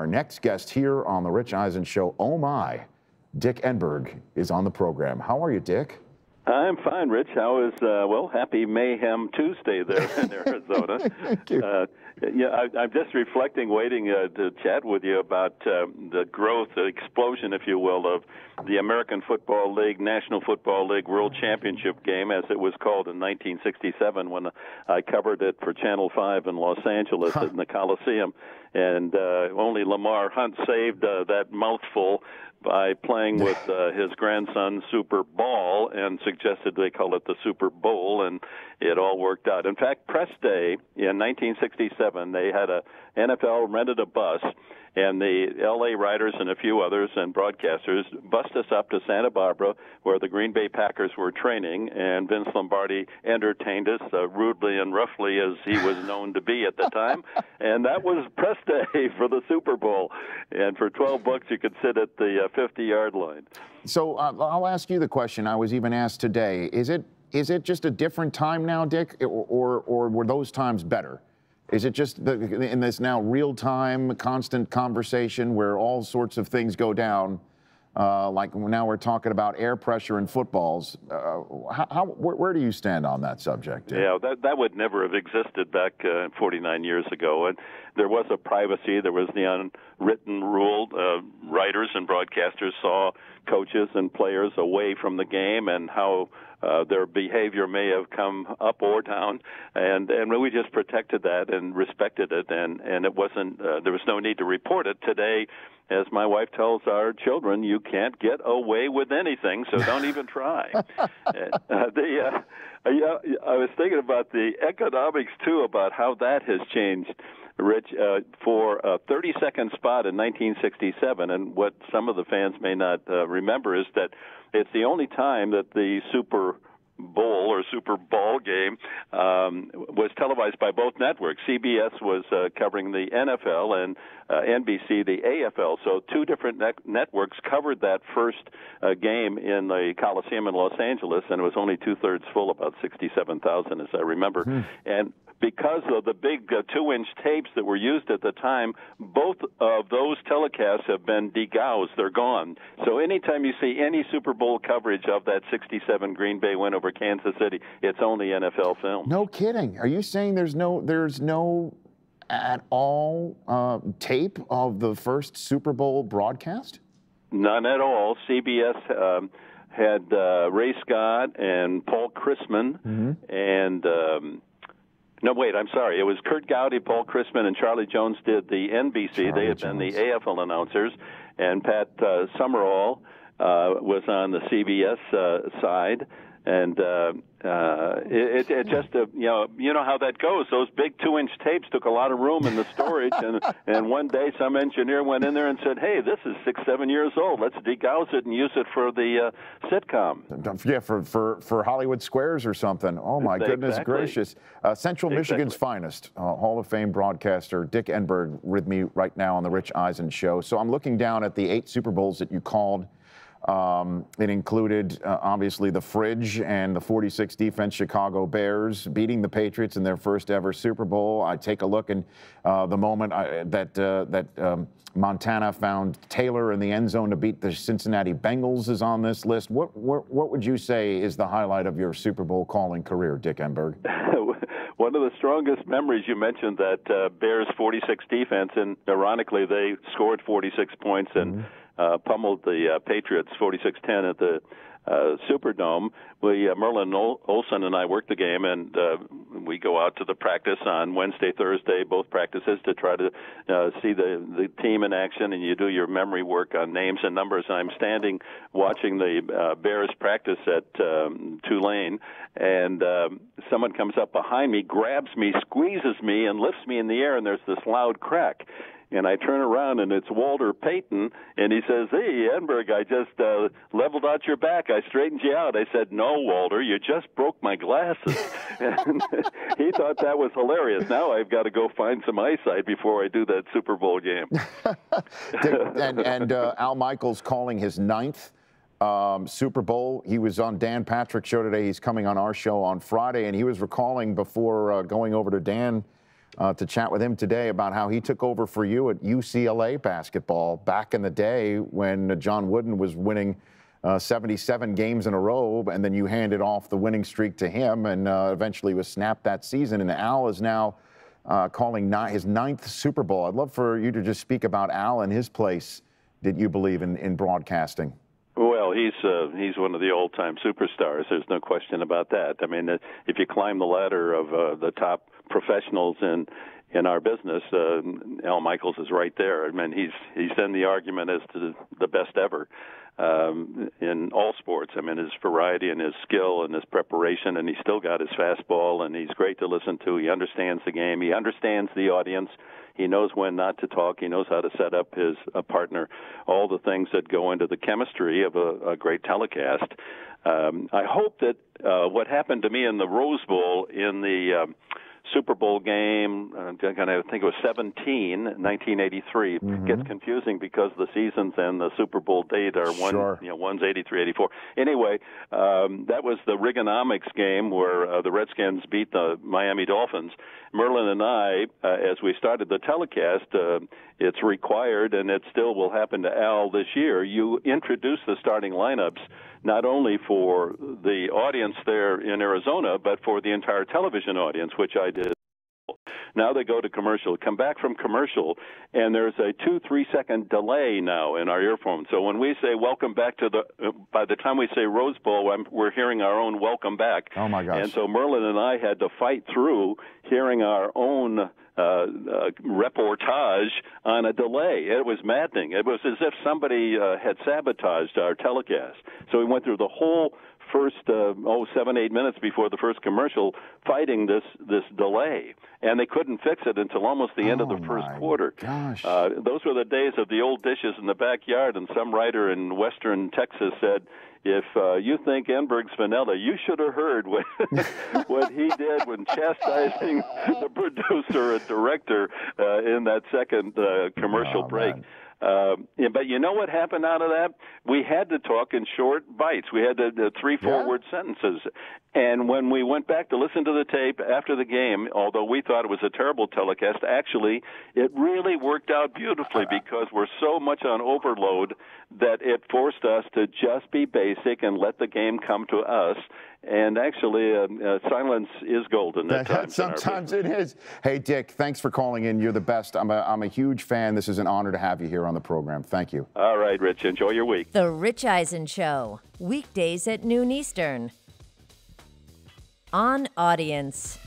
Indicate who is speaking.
Speaker 1: Our next guest here on the Rich Eisen Show, oh my, Dick Enberg is on the program. How are you, Dick?
Speaker 2: I'm fine, Rich. How is, well, happy Mayhem Tuesday there in Arizona.
Speaker 1: Thank you.
Speaker 2: I'm just reflecting, waiting to chat with you about the growth, the explosion, if you will, of the American Football League, National Football League World Championship game, as it was called in 1967 when I covered it for Channel 5 in Los Angeles in the Coliseum. And only Lamar Hunt saved that mouthful by playing with his grandson Super Ball and suggested they call it the Super Bowl, and it all worked out. In fact, press day in 1967, they had NFL rented a bus, and the L.A. writers and a few others and broadcasters bussed us up to Santa Barbara, where the Green Bay Packers were training, and Vince Lombardi entertained us rudely and roughly, as he was known to be at the time. And that was press day for the Super Bowl. And for $12, you could sit at the 50-yard line. So
Speaker 1: I'll ask you the question I was even asked today. Is it just a different time now, Dick, or were those times better? Is it just in this now real-time, constant conversation where all sorts of things go down, like now we're talking about air pressure in footballs? Where do you stand on that subject?
Speaker 2: Yeah, that would never have existed back 49 years ago. And there was a privacy. There was the unwritten rule. Writers and broadcasters saw coaches and players away from the game and how their behavior may have come up or down, and we just protected that and respected it, and it wasn't there was no need to report it. Today, as my wife tells our children, you can't get away with anything, so don't even try. I was thinking about the economics too, about how that has changed, Rich, for a 30-second spot in 1967, and what some of the fans may not remember is that it's the only time that the Super Bowl or Super Bowl game was televised by both networks. CBS was covering the NFL and NBC the AFL. So two different networks covered that first game in the Coliseum in Los Angeles, and it was only two-thirds full, about 67,000 as I remember. And because of the big 2-inch tapes that were used at the time, both of those telecasts have been degoused. They're gone. So anytime you see any Super Bowl coverage of that 67 Green Bay win over Kansas City, it's only NFL film.
Speaker 1: No kidding. Are you saying there's no at all tape of the first Super Bowl broadcast?
Speaker 2: None at all. CBS had Ray Scott and Paul Chrisman and no, wait, I'm sorry. It was Kurt Gowdy, Paul Chrisman, and Charlie Jones did the NBC. They had been the AFL announcers, and Pat Summerall was on the CBS side. And it just, you know how that goes. Those big 2-inch tapes took a lot of room in the storage, and one day some engineer went in there and said, hey, this is 6-7 years old. Let's degauss it and use it for the sitcom.
Speaker 1: Don't forget, for Hollywood Squares or something. Oh, my goodness gracious. Central Michigan's finest, Hall of Fame broadcaster Dick Enberg with me right now on the Rich Eisen Show. So I'm looking down at the 8 Super Bowls that you called. It included, obviously, the Fridge and the 46 defense Chicago Bears beating the Patriots in their first ever Super Bowl. I take a look, and the moment that Montana found Taylor in the end zone to beat the Cincinnati Bengals is on this list. What would you say is the highlight of your Super Bowl calling career, Dick Enberg?
Speaker 2: One of the strongest memories, you mentioned that Bears 46 defense, and ironically, they scored 46 points and pummeled the Patriots 46-10 at the Superdome. Merlin Olsen and I worked the game, and we go out to the practice on Wednesday, Thursday, both practices, to try to see the team in action, and you do your memory work on names and numbers. And I'm standing watching the Bears practice at Tulane, and someone comes up behind me, grabs me, squeezes me, and lifts me in the air, and there's this loud crack. And I turn around, and it's Walter Payton, and he says, hey, Enberg, I just leveled out your back. I straightened you out. I said, no, Walter, you just broke my glasses. And he thought that was hilarious. Now I've got to go find some eyesight before I do that Super Bowl game.
Speaker 1: and Al Michaels calling his 9th Super Bowl. He was on Dan Patrick's show today. He's coming on our show on Friday, and he was recalling before going over to Dan to chat with him today about how he took over for you at UCLA basketball back in the day when John Wooden was winning 77 games in a row, and then you handed off the winning streak to him, and eventually was snapped that season. And Al is now calling his 9th Super Bowl. I'd love for you to just speak about Al and his place that you believe in broadcasting.
Speaker 2: Well, he's one of the all-time superstars. There's no question about that. I mean, if you climb the ladder of the top professionals in our business, Al Michaels is right there. I mean, he's in the argument as to the best ever in all sports. I mean, his variety and his skill and his preparation, and he's still got his fastball, and he's great to listen to. He understands the game. He understands the audience. He knows when not to talk. He knows how to set up his partner, all the things that go into the chemistry of a great telecast. I hope that what happened to me in the Rose Bowl in the Super Bowl game, I think it was 1983. Gets confusing because the seasons and the Super Bowl date are one's 83, 84. Anyway, that was the Rigonomics game where the Redskins beat the Miami Dolphins. Merlin and I, as we started the telecast, it's required, and it still will happen to Al this year, you introduce the starting lineups not only for the audience there in Arizona, but for the entire television audience, which I did. Now they go to commercial, come back from commercial, and there's a 2-3 second delay now in our earphones. So when we say welcome back to by the time we say Rose Bowl, we're hearing our own welcome back.
Speaker 1: Oh my gosh.
Speaker 2: And so Merlin and I had to fight through hearing our own reportage on a delay. It was maddening. It was as if somebody had sabotaged our telecast. So we went through the whole first 7-8 minutes before the first commercial fighting this delay, and they couldn't fix it until almost the end of the first quarter.
Speaker 1: Gosh.
Speaker 2: Those were the days of the old dishes in the backyard, and some writer in western Texas said, if you think Enberg's vanilla, you should have heard what he did when chastising the producer and director in that second commercial break.
Speaker 1: Man.
Speaker 2: But you know what happened out of that? We had to talk in short bites. We had the 3-4 word sentences. And when we went back to listen to the tape after the game, although we thought it was a terrible telecast, actually it really worked out beautifully because we're so much on overload that it forced us to just be basic and let the game come to us. And actually, silence is golden at times.
Speaker 1: Sometimes it is. Hey, Dick, thanks for calling in. You're the best. I'm a huge fan. This is an honor to have you here on the program. Thank you.
Speaker 2: All right, Rich. Enjoy your week.
Speaker 3: The Rich Eisen Show, weekdays at noon Eastern. On Audience.